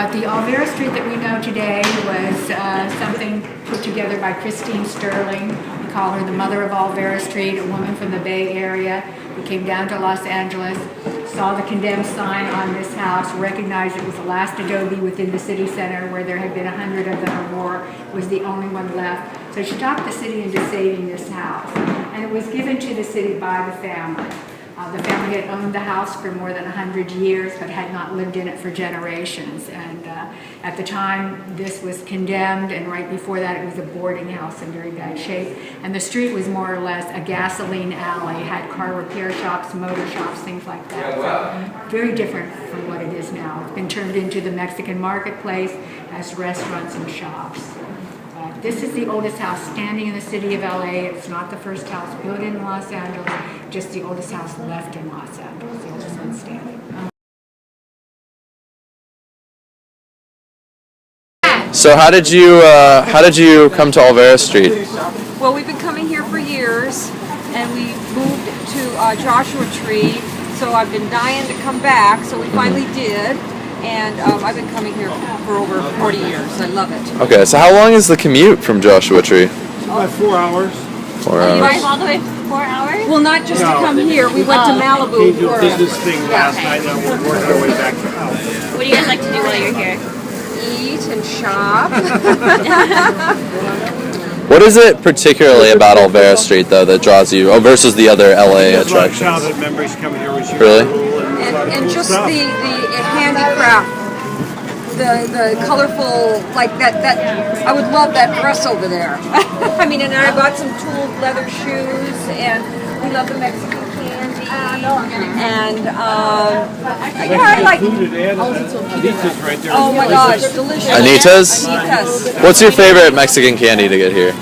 But the Olvera Street that we know today was something put together by Christine Sterling. We call her the mother of Olvera Street, a woman from the Bay Area who came down to Los Angeles, saw the condemned sign on this house, recognized it was the last adobe within the city center where there had been 100 of them or more. It was the only one left. So she talked the city into saving this house. And it was given to the city by the family. The family had owned the house for more than 100 years, but had not lived in it for generations. And at the time, this was condemned, and right before that, it was a boarding house in very bad shape. And the street was more or less a gasoline alley, had car repair shops, motor shops, things like that. So very different from what it is now. It's been turned into the Mexican marketplace as restaurants and shops. This is the oldest house standing in the city of LA. It's not the first house built in Los Angeles, just the oldest house left in Los Angeles, the oldest one standing. So how did you come to Olvera Street? Well, we've been coming here for years, and we moved to Joshua Tree, so I've been dying to come back, so we finally did. And I've been coming here for over 40 years. I love it. Okay, so how long is the commute from Joshua Tree? About 4 hours. 4 hours. You guys all the way 4 hours? Well, not just to come here. We went to Malibu. We did a business thing last night, and we're working our way back to the house. What do you guys like to do while you're here? Eat and shop. What is it particularly about Olvera Street, though, that draws you, versus the other LA There's a lot of attractions? childhood memories coming here with you. Really? And just the handicraft, the colorful, like that. I would love that dress over there. I mean, and I bought some tooled leather shoes, and we love the Mexican candy. And I like. Anita's right there. Oh my gosh, delicious. Anita's? Anita's. What's your favorite Mexican candy to get here?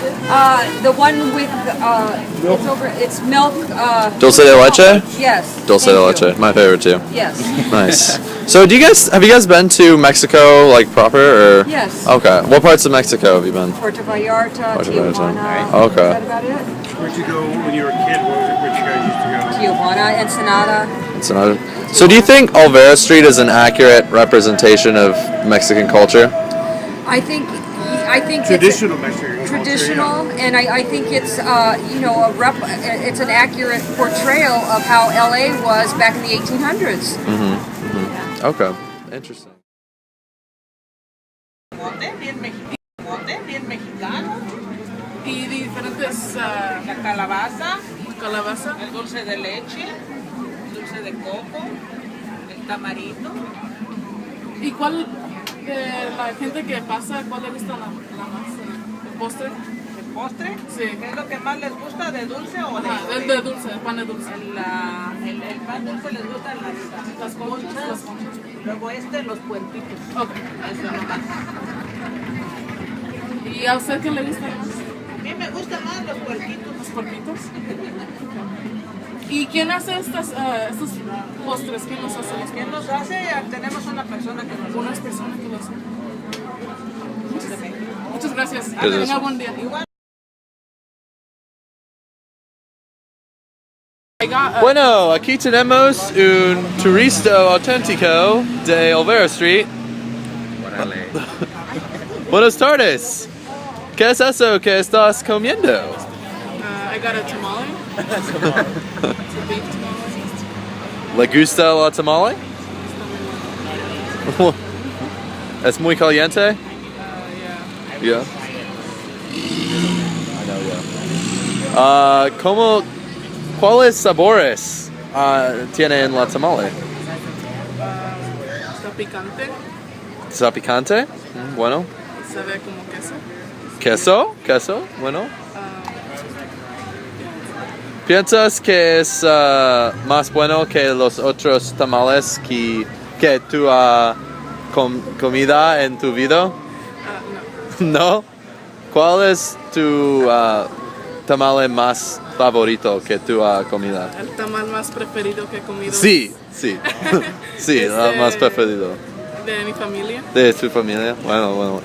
The one with it's over. It's milk. Dulce de leche? Yes. Dulce de leche, my favorite too. Yes. Nice. So have you guys been to Mexico, like, proper, or? Yes. Okay. What parts of Mexico have you been? Puerto Vallarta, Puerto Tijuana. Vallarta. Okay. Is that about it? Where'd you go when you were a kid? Where'd you guys used to go? Tijuana, Ensenada. It's not. So do you think Olvera Street is an accurate representation of Mexican culture? I think Traditional Mexican it's culture, traditional, and I think it's it's an accurate portrayal of how LA was back in the 1800s. Okay. Interesting. Bien mexicano, Y diferentes la calabaza, calabaza. el dulce de leche, dulce de coco, el tamarito. ¿Y cuál de la gente que pasa, cuál le gusta la más? ¿El postre? ¿El postre? Sí. ¿Qué es lo que más les gusta, de dulce o de...? Ajá, el de dulce, el pan de dulce. El pan dulce les gustan las conchas, luego los puentitos. Ok. Eso nomás. ¿Y a usted qué le gusta más? A mí me gustan más los puerquitos. ¿Los porquitos? ¿Y quién hace estos postres? ¿Quién los hace? ¿Quién los hace? Tenemos una persona que nos Unas personas que los hacen. Muchas gracias. Gracias. Tenga buen día. Bueno, aquí tenemos un turista auténtico de Olvera Street. Buenas tardes. ¿Qué es eso que estás comiendo? I got a tamale. It's a beef tamale. ¿Le gusta la tamale? ¿Es muy caliente? Yeah. Yeah. I know, yeah. ¿Cuáles sabores tiene en la tamale? Está picante. ¿Está picante? Bueno. Sabe como queso. ¿Queso? Bueno. ¿Piensas que es más bueno que los otros tamales que tú has comido en tu vida? No. ¿No? ¿Cuál es tu tamale más favorito que tú has comido? El tamal más preferido que he comido. Sí. Sí, el más preferido. De mi familia. ¿De tu familia? Bueno.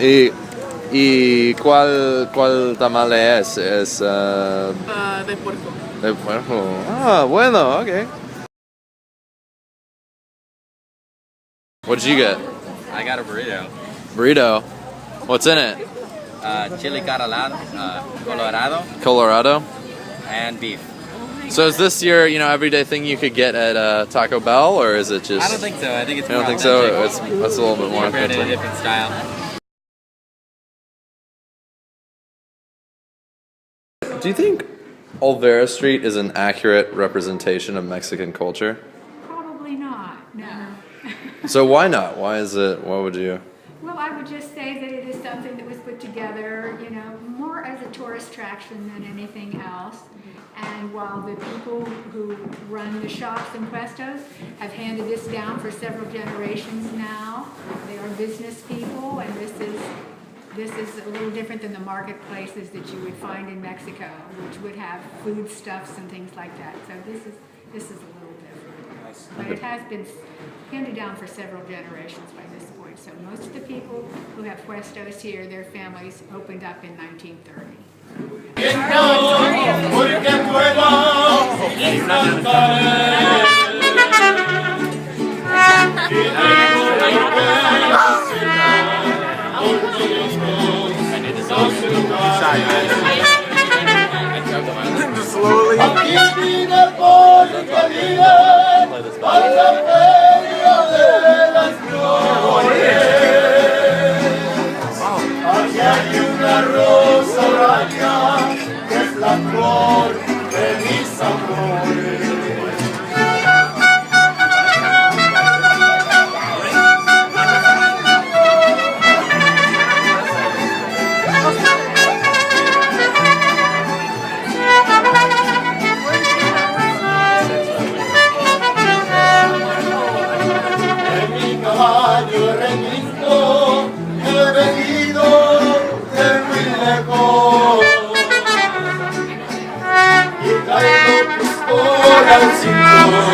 ¿Y cuál tamale es? Es De puerco. de puerco. Ah, bueno, okay. What did you get? I got a burrito. Burrito. What's in it? Chili Colorado, Colorado. and beef. So is this your, everyday thing you could get at Taco Bell, or is it just? I don't think so. I think it's I more don't think so. authentic. It's a little bit more Prepared in a authentic. different style. Do you think Olvera Street is an accurate representation of Mexican culture? Probably not, no. So why not? Why would you? Well, I would just say that it is something that was put together, more as a tourist attraction than anything else. And while the people who run the shops and puestos have handed this down for several generations now, they are business people, and this is a little different than the marketplaces that you would find in Mexico, which would have foodstuffs and things like that. So this is a little different. But it has been handed down for several generations by this point. So most of the people who have puestos here, their families opened up in 1930. Al cinturón